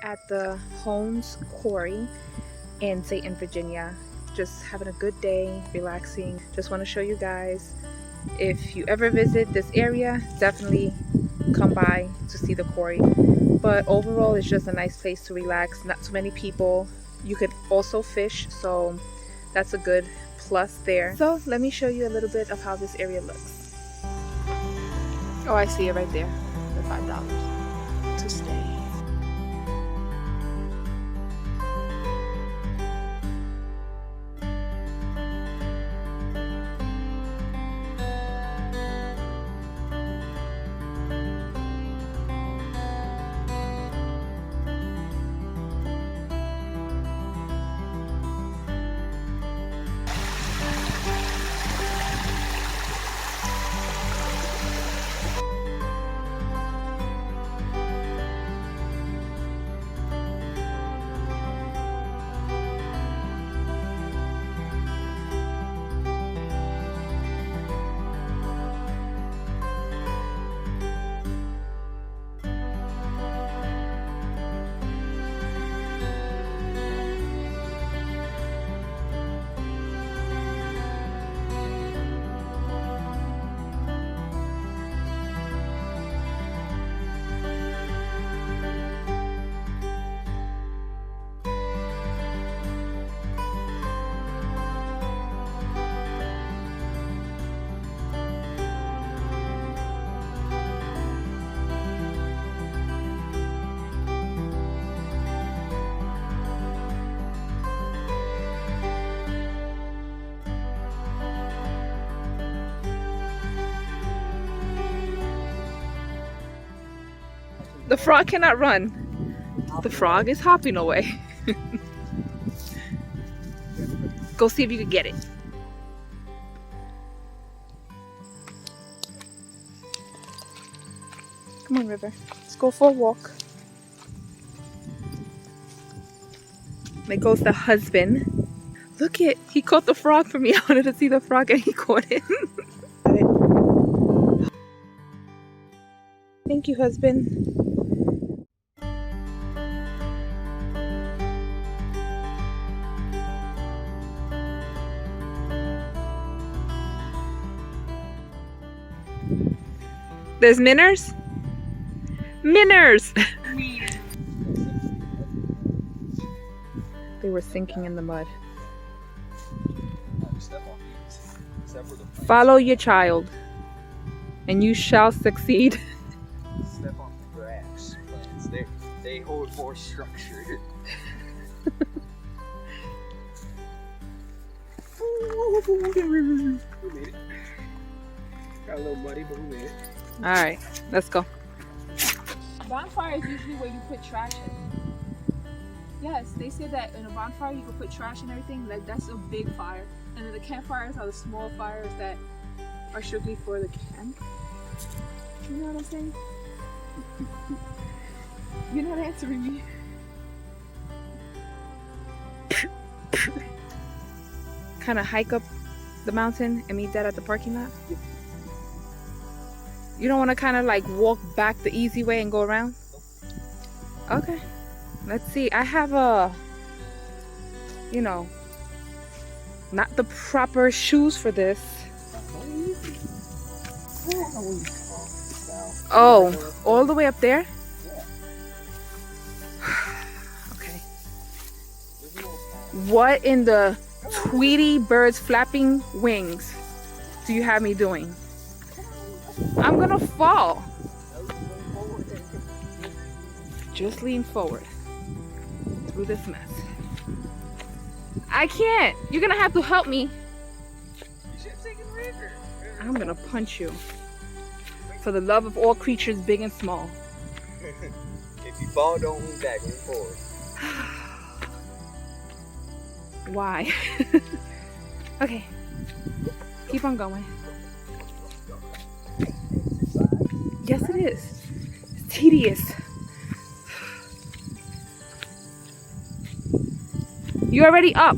at the Hones Quarry in Dayton, Virginia. Just having a good day, relaxing. Just want to show you guys, if you ever visit this area, definitely come by to see the quarry. But overall, it's just a nice place to relax. Not too many people. You could also fish, so that's a good plus there. So let me show you a little bit of how this area looks. Oh, I see it right there. The $5 to stay. The frog cannot run. The frog is hopping away. Go see if you can get it. Come on, River. Let's go for a walk. There goes the husband. Look it. He caught the frog for me. I wanted to see the frog and he caught it. Thank you, husband. There's minnows? Minnows! They were sinking in the mud. Follow your child, and you shall succeed. Step on the grass plants. They hold more structure. We made it. Got a little muddy, but we made it. Alright, let's go. Bonfire is usually where you put trash in. Yes, they say that in a bonfire you can put trash and everything. Like, that's a big fire. And then the campfires are the small fires that are strictly for the camp. You know what I'm saying? You're not answering me. Kind of hike up the mountain and meet that at the parking lot? You don't want to kind of like walk back the easy way and go around? Okay. Let's see. I have a, you know, not the proper shoes for this. Oh, all the way up there? Okay. What in the Tweety bird's flapping wings do you have me doing? I'm gonna fall. Just lean forward through this mess. I can't. You're gonna have to help me. I'm gonna punch you. For the love of all creatures, big and small. If you fall, don't lean back, lean forward. Why? Okay. Keep on going. Yes, it is. It's tedious. You're already up.